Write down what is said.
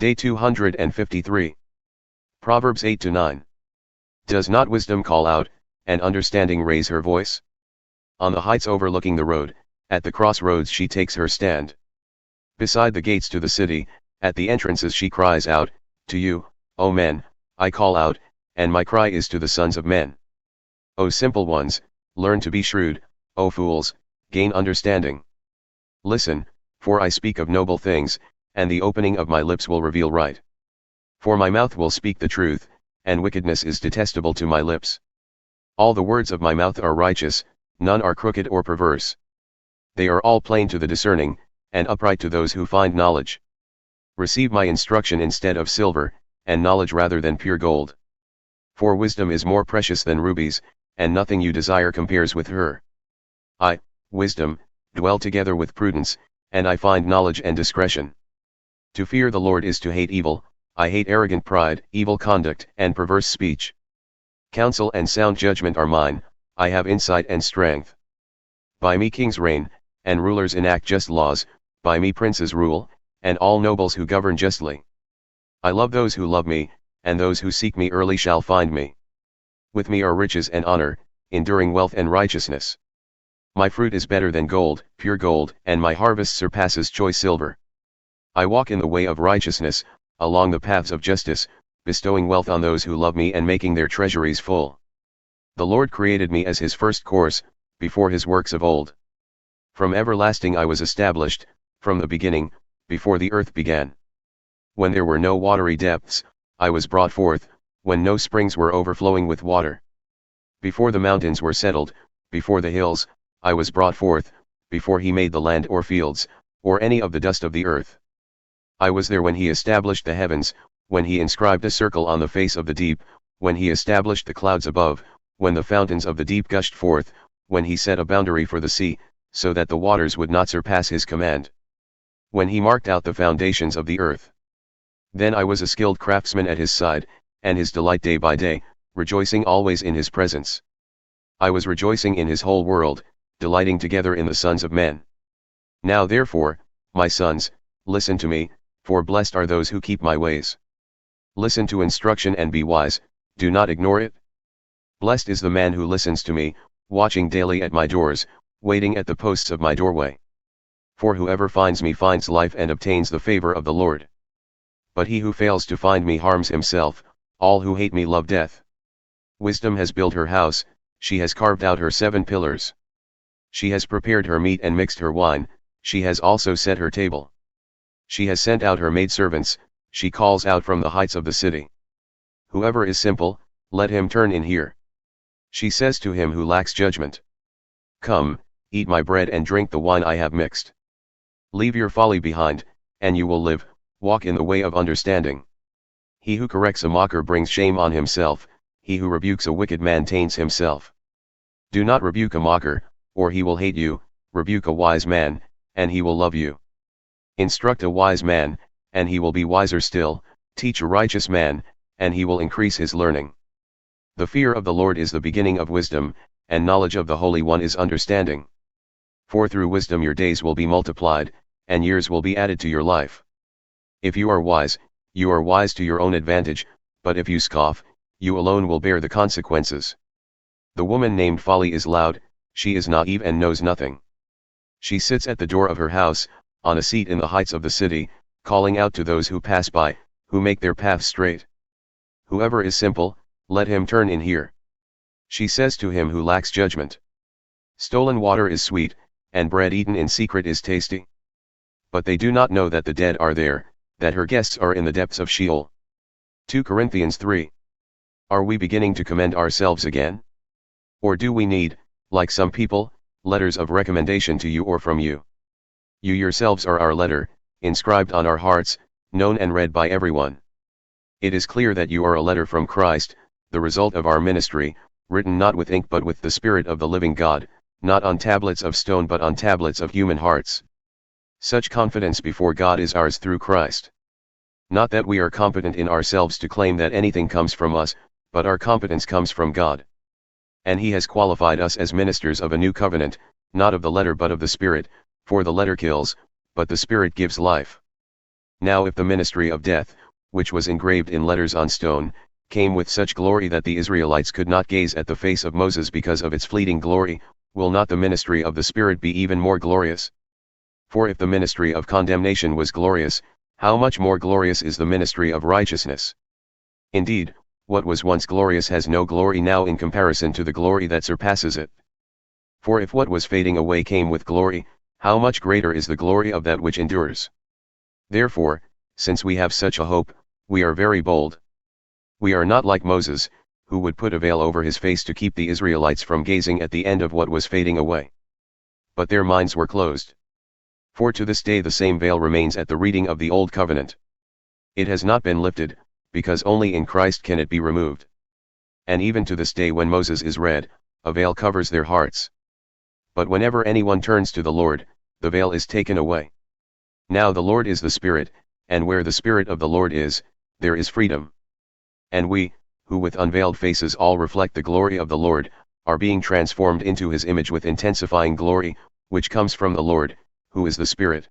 Day 253. Proverbs 8-9. Does not wisdom call out, and understanding raise her voice? On the heights overlooking the road, at the crossroads she takes her stand. Beside the gates to the city, at the entrances she cries out, to you, O men, I call out, and my cry is to the sons of men. O simple ones, learn to be shrewd, O fools, gain understanding. Listen, for I speak of noble things, and the opening of my lips will reveal right. For my mouth will speak the truth, and wickedness is detestable to my lips. All the words of my mouth are righteous, none are crooked or perverse. They are all plain to the discerning, and upright to those who find knowledge. Receive my instruction instead of silver, and knowledge rather than pure gold. For wisdom is more precious than rubies, and nothing you desire compares with her. I, wisdom, dwell together with prudence, and I find knowledge and discretion. To fear the Lord is to hate evil, I hate arrogant pride, evil conduct, and perverse speech. Counsel and sound judgment are mine, I have insight and strength. By me kings reign, and rulers enact just laws, by me princes rule, and all nobles who govern justly. I love those who love me, and those who seek me early shall find me. With me are riches and honor, enduring wealth and righteousness. My fruit is better than gold, pure gold, and my harvest surpasses choice silver. I walk in the way of righteousness, along the paths of justice, bestowing wealth on those who love me and making their treasuries full. The Lord created me as his first course, before his works of old. From everlasting I was established, from the beginning, before the earth began. When there were no watery depths, I was brought forth, when no springs were overflowing with water. Before the mountains were settled, before the hills, I was brought forth, before he made the land or fields, or any of the dust of the earth. I was there when he established the heavens, when he inscribed a circle on the face of the deep, when he established the clouds above, when the fountains of the deep gushed forth, when he set a boundary for the sea, so that the waters would not surpass his command. When he marked out the foundations of the earth. Then I was a skilled craftsman at his side, and his delight day by day, rejoicing always in his presence. I was rejoicing in his whole world, delighting together in the sons of men. Now therefore, my sons, listen to me, for blessed are those who keep my ways. Listen to instruction and be wise, do not ignore it. Blessed is the man who listens to me, watching daily at my doors, waiting at the posts of my doorway. For whoever finds me finds life and obtains the favor of the Lord. But he who fails to find me harms himself, all who hate me love death. Wisdom has built her house, she has carved out her 7 pillars. She has prepared her meat and mixed her wine, she has also set her table. She has sent out her maidservants, she calls out from the heights of the city. Whoever is simple, let him turn in here. She says to him who lacks judgment. Come, eat my bread and drink the wine I have mixed. Leave your folly behind, and you will live, walk in the way of understanding. He who corrects a mocker brings shame on himself, he who rebukes a wicked man taints himself. Do not rebuke a mocker, or he will hate you, rebuke a wise man, and he will love you. Instruct a wise man, and he will be wiser still, teach a righteous man, and he will increase his learning. The fear of the Lord is the beginning of wisdom, and knowledge of the Holy One is understanding. For through wisdom your days will be multiplied, and years will be added to your life. If you are wise to your own advantage, but if you scoff, you alone will bear the consequences. The woman named Folly is loud, she is naive and knows nothing. She sits at the door of her house, on a seat in the heights of the city, calling out to those who pass by, who make their path straight. Whoever is simple, let him turn in here. She says to him who lacks judgment. Stolen water is sweet, and bread eaten in secret is tasty. But they do not know that the dead are there, that her guests are in the depths of Sheol. 2 Corinthians 3. Are we beginning to commend ourselves again? Or do we need, like some people, letters of recommendation to you or from you? You yourselves are our letter, inscribed on our hearts, known and read by everyone. It is clear that you are a letter from Christ, the result of our ministry, written not with ink but with the Spirit of the living God, not on tablets of stone but on tablets of human hearts. Such confidence before God is ours through Christ. Not that we are competent in ourselves to claim that anything comes from us, but our competence comes from God. And he has qualified us as ministers of a new covenant, not of the letter but of the Spirit, for the letter kills, but the Spirit gives life. Now if the ministry of death, which was engraved in letters on stone, came with such glory that the Israelites could not gaze at the face of Moses because of its fleeting glory, will not the ministry of the Spirit be even more glorious? For if the ministry of condemnation was glorious, how much more glorious is the ministry of righteousness? Indeed, what was once glorious has no glory now in comparison to the glory that surpasses it. For if what was fading away came with glory, how much greater is the glory of that which endures? Therefore, since we have such a hope, we are very bold. We are not like Moses, who would put a veil over his face to keep the Israelites from gazing at the end of what was fading away. But their minds were closed. For to this day the same veil remains at the reading of the Old Covenant. It has not been lifted, because only in Christ can it be removed. And even to this day when Moses is read, a veil covers their hearts. But whenever anyone turns to the Lord, the veil is taken away. Now the Lord is the Spirit, and where the Spirit of the Lord is, there is freedom. And we, who with unveiled faces all reflect the glory of the Lord, are being transformed into his image with intensifying glory, which comes from the Lord, who is the Spirit.